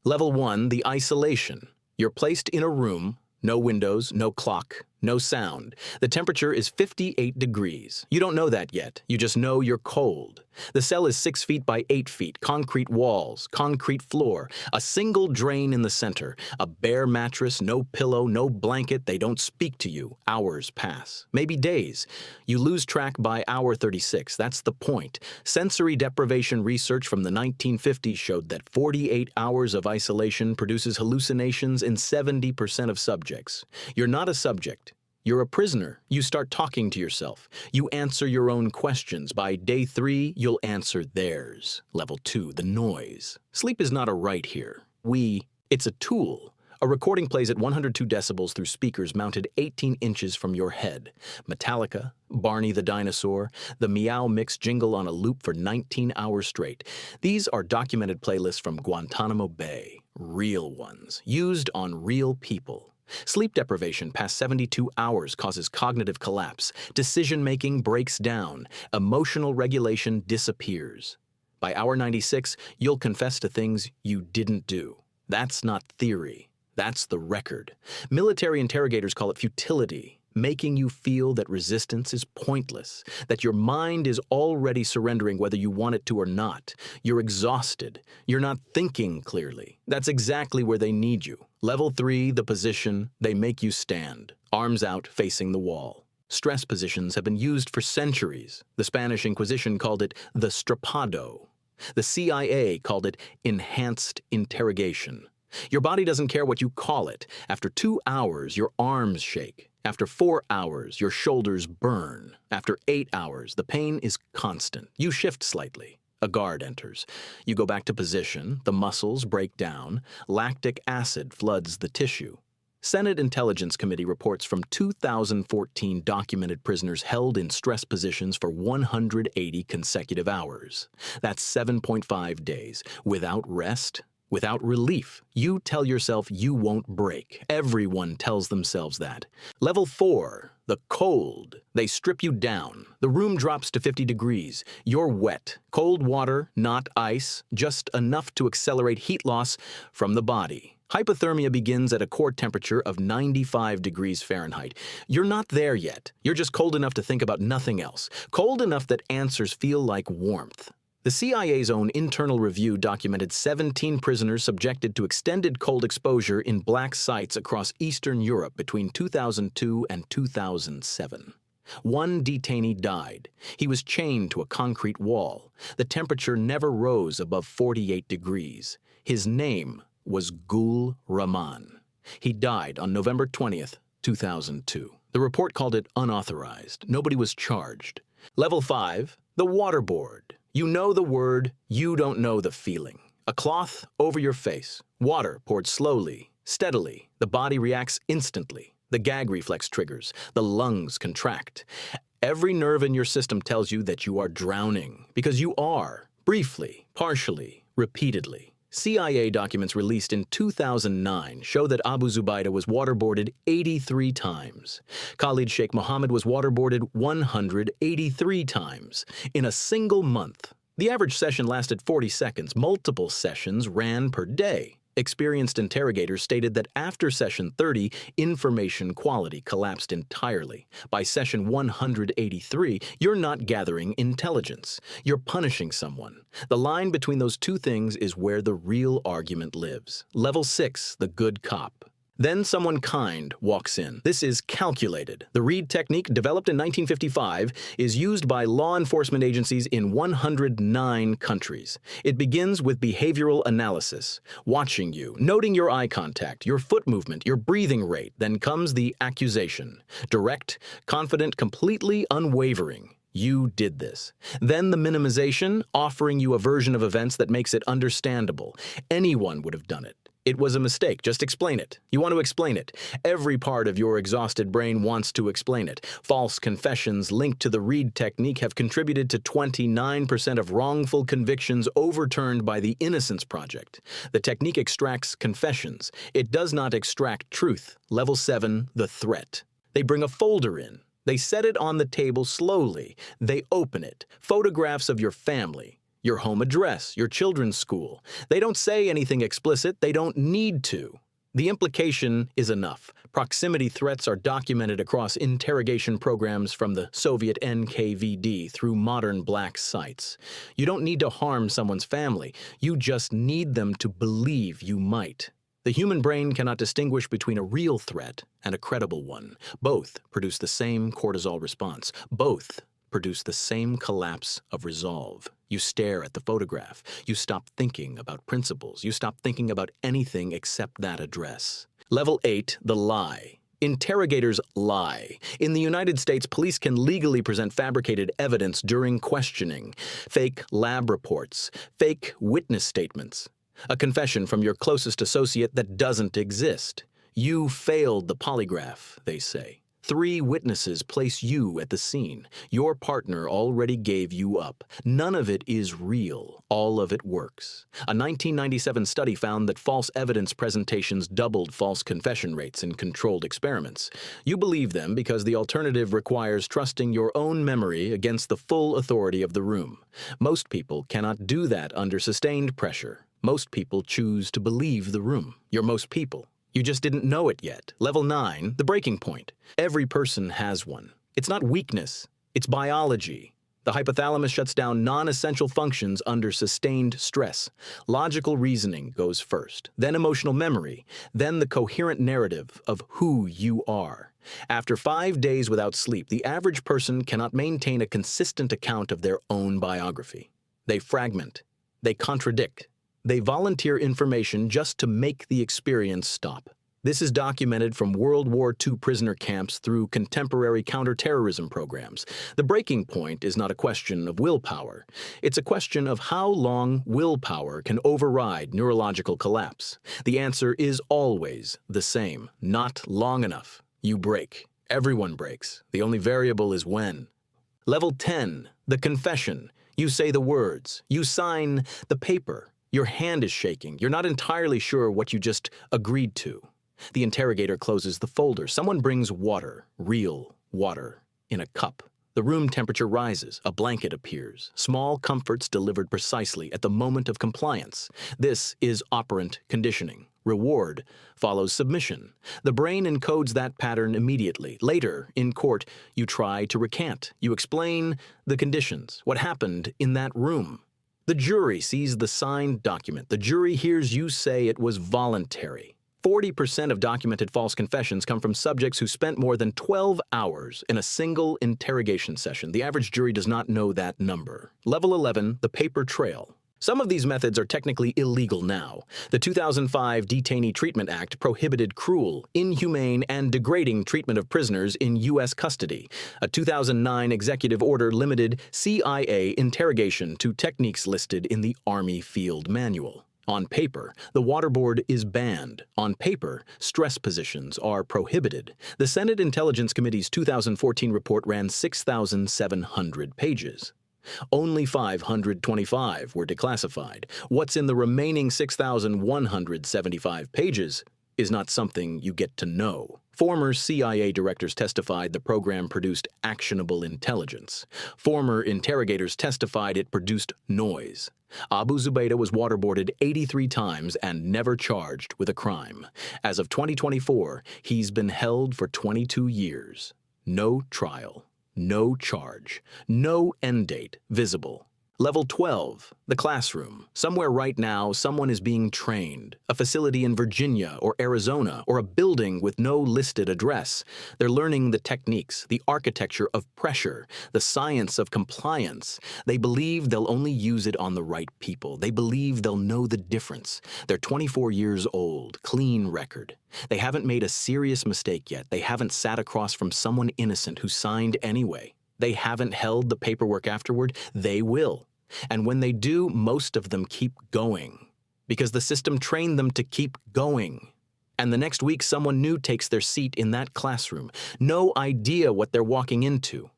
Level 1, the isolation. You're placed in a room, no windows, no clock, no sound. The temperature is 58 degrees. You don't know that yet. You just know you're cold. The cell is 6 feet by 8 feet, concrete walls, concrete floor, a single drain in the center, a bare mattress, no pillow, no blanket. They don't speak to you. Hours pass, maybe days. You lose track by hour 36. That's the point. Sensory deprivation research from the 1950s showed that 48 hours of isolation produces hallucinations in 70% of subjects. You're not a subject. You're a prisoner. You start talking to yourself. You answer your own questions. By day 3, you'll answer theirs. Level 2, the noise. Sleep is not a right here. It's a tool. A recording plays at 102 decibels through speakers mounted 18 inches from your head. Metallica, Barney the Dinosaur, the Meow Mix jingle on a loop for 19 hours straight. These are documented playlists from Guantanamo Bay. Real ones, used on real people. Sleep deprivation past 72 hours causes cognitive collapse. Decision-making breaks down. Emotional regulation disappears. By hour 96, you'll confess to things you didn't do. That's not theory. That's the record. Military interrogators call it futility, making you feel that resistance is pointless, that your mind is already surrendering whether you want it to or not. You're exhausted. You're not thinking clearly. That's exactly where they need you. Level 3, the position, they make you stand, arms out facing the wall. Stress positions have been used for centuries. The Spanish Inquisition called it the strapado. The CIA called it enhanced interrogation. Your body doesn't care what you call it. After 2 hours, your arms shake. After 4 hours, your shoulders burn. After 8 hours, the pain is constant. You shift slightly. A guard enters. You go back to position. The muscles break down. Lactic acid floods the tissue. Senate Intelligence Committee reports from 2014 documented prisoners held in stress positions for 180 consecutive hours. That's 7.5 days. Without rest, without relief. You tell yourself you won't break. Everyone tells themselves that. Level 4, the cold. They strip you down. The room drops to 50 degrees. You're wet. Cold water, not ice, just enough to accelerate heat loss from the body. Hypothermia begins at a core temperature of 95 degrees Fahrenheit. You're not there yet. You're just cold enough to think about nothing else. Cold enough that answers feel like warmth. The CIA's own internal review documented 17 prisoners subjected to extended cold exposure in black sites across Eastern Europe between 2002 and 2007. One detainee died. He was chained to a concrete wall. The temperature never rose above 48 degrees. His name was Gul Rahman. He died on November 20th, 2002. The report called it unauthorized. Nobody was charged. Level 5, the waterboard. You know the word, you don't know the feeling. A cloth over your face, water poured slowly, steadily. The body reacts instantly. The gag reflex triggers. The lungs contract. Every nerve in your system tells you that you are drowning, because you are, briefly, partially, repeatedly. CIA documents released in 2009 show that Abu Zubaydah was waterboarded 83 times. Khalid Sheikh Mohammed was waterboarded 183 times in a single month. The average session lasted 40 seconds. Multiple sessions ran per day. Experienced interrogators stated that after session 30, information quality collapsed entirely. By session 183, you're not gathering intelligence. You're punishing someone. The line between those two things is where the real argument lives. Level 6, the good cop. Then someone kind walks in. This is calculated. The Reid Technique, developed in 1955, is used by law enforcement agencies in 109 countries. It begins with behavioral analysis, watching you, noting your eye contact, your foot movement, your breathing rate. Then comes the accusation. Direct, confident, completely unwavering. You did this. Then the minimization, offering you a version of events that makes it understandable. Anyone would have done it. It was a mistake. Just explain it. You want to explain it. Every part of your exhausted brain wants to explain it. False confessions linked to the Reid Technique have contributed to 29% of wrongful convictions overturned by the Innocence Project. The technique extracts confessions. It does not extract truth. Level 7, the threat. They bring a folder in. They set it on the table slowly. They open it. Photographs of your family. your home address, your children's school. They don't say anything explicit, they don't need to. The implication is enough. Proximity threats are documented across interrogation programs from the Soviet NKVD through modern black sites. You don't need to harm someone's family, you just need them to believe you might. The human brain cannot distinguish between a real threat and a credible one. Both produce the same cortisol response. Both produce the same collapse of resolve. You stare at the photograph. You stop thinking about principles. You stop thinking about anything except that address. Level 8, the lie. Interrogators lie. In the United States, police can legally present fabricated evidence during questioning, fake lab reports, fake witness statements, a confession from your closest associate that doesn't exist. You failed the polygraph, they say. 3 witnesses place you at the scene. Your partner already gave you up. None of it is real. All of it works. A 1997 study found that false evidence presentations doubled false confession rates in controlled experiments. You believe them because the alternative requires trusting your own memory against the full authority of the room. Most people cannot do that under sustained pressure. Most people choose to believe the room. You're most people. You just didn't know it yet. Level 9, the breaking point. Every person has one. It's not weakness, it's biology. The hypothalamus shuts down non-essential functions under sustained stress. Logical reasoning goes first, then emotional memory, then the coherent narrative of who you are. After 5 days without sleep, the average person cannot maintain a consistent account of their own biography. They fragment. They contradict. They volunteer information just to make the experience stop. This is documented from World War II prisoner camps through contemporary counterterrorism programs. The breaking point is not a question of willpower. It's a question of how long willpower can override neurological collapse. The answer is always the same: not long enough. You break. Everyone breaks. The only variable is when. Level 10, the confession. You say the words. You sign the paper. Your hand is shaking. You're not entirely sure what you just agreed to. The interrogator closes the folder. Someone brings water, real water, in a cup. The room temperature rises. A blanket appears. Small comforts delivered precisely at the moment of compliance. This is operant conditioning. Reward follows submission. The brain encodes that pattern immediately. Later, in court, you try to recant. You explain the conditions, what happened in that room. The jury sees the signed document. The jury hears you say it was voluntary. 40% of documented false confessions come from subjects who spent more than 12 hours in a single interrogation session. The average jury does not know that number. Level 11, the paper trail. Some of these methods are technically illegal now. The 2005 Detainee Treatment Act prohibited cruel, inhumane, and degrading treatment of prisoners in U.S. custody. A 2009 executive order limited CIA interrogation to techniques listed in the Army Field Manual. On paper, the waterboard is banned. On paper, stress positions are prohibited. The Senate Intelligence Committee's 2014 report ran 6,700 pages. Only 525 were declassified. What's in the remaining 6,175 pages is not something you get to know. Former CIA directors testified the program produced actionable intelligence. Former interrogators testified it produced noise. Abu Zubaydah was waterboarded 83 times and never charged with a crime. As of 2024, he's been held for 22 years. No trial. No charge. No end date visible. Level 12, the classroom. Somewhere right now, someone is being trained. A facility in Virginia or Arizona or a building with no listed address. They're learning the techniques, the architecture of pressure, the science of compliance. They believe they'll only use it on the right people. They believe they'll know the difference. They're 24 years old, clean record. They haven't made a serious mistake yet. They haven't sat across from someone innocent who signed anyway. They haven't held the paperwork afterward. They will. And when they do, most of them keep going. Because the system trained them to keep going. And the next week, someone new takes their seat in that classroom. No idea what they're walking into.